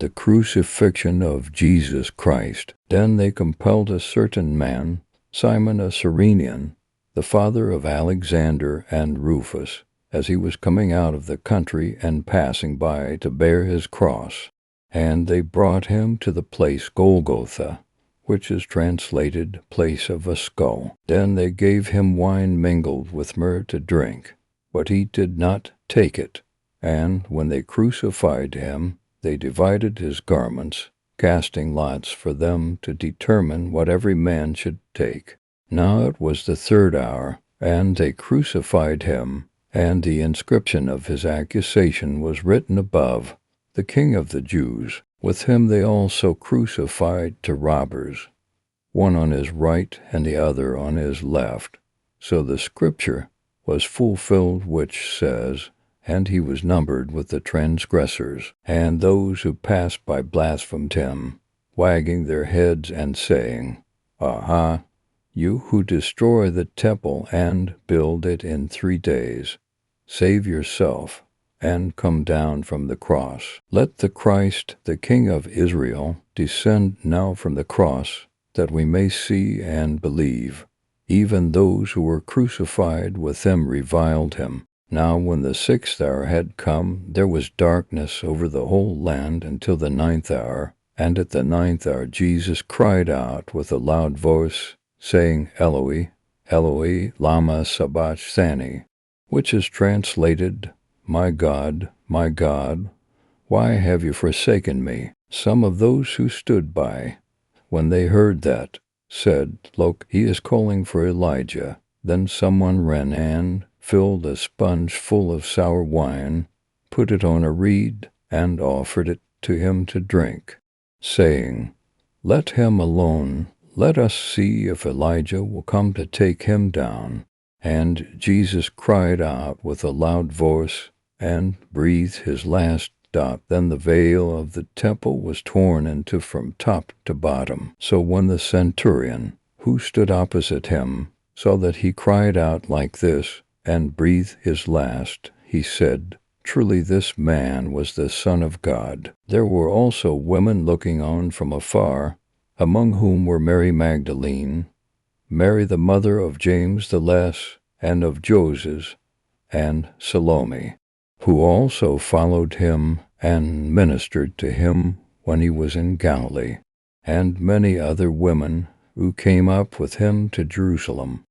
the crucifixion of Jesus Christ. Then they compelled a certain man, Simon a Cyrenian, the father of Alexander and Rufus, as he was coming out of the country and passing by, to bear his cross. And they brought him to the place Golgotha, which is translated place of a skull. Then they gave him wine mingled with myrrh to drink, but he did not take it. And when they crucified him, they divided his garments, casting lots for them to determine what every man should take. Now it was the 3rd hour, and they crucified him, and the inscription of his accusation was written above, "The King of the Jews." With him they also crucified 2 robbers, one on his right and the other on his left. So the scripture was fulfilled which says, "And he was numbered with the transgressors." And those who passed by blasphemed him, wagging their heads and saying, "Aha! You who destroy the temple and build it in 3 days, save yourself and come down from the cross. Let the Christ, the King of Israel, descend now from the cross, that we may see and believe." Even those who were crucified with him reviled him. Now when the 6th hour had come, there was darkness over the whole land until the 9th hour. And at the 9th hour Jesus cried out with a loud voice, saying, "Eloi, Eloi, lama sabachthani," which is translated, my God, why have you forsaken me?" Some of those who stood by, when they heard that, said, "Look, he is calling for Elijah." Then someone ran and filled a sponge full of sour wine, put it on a reed, and offered it to him to drink, saying, "Let him alone. Let us see if Elijah will come to take him down." And Jesus cried out with a loud voice and breathed his last drop. Then the veil of the temple was torn in two from top to bottom. So when the centurion, who stood opposite him, saw that he cried out like this and breathed his last, he said, "Truly this man was the Son of God." There were also women looking on from afar, among whom were Mary Magdalene, Mary the mother of James the Less, and of Joses, and Salome, who also followed him and ministered to him when he was in Galilee, and many other women who came up with him to Jerusalem.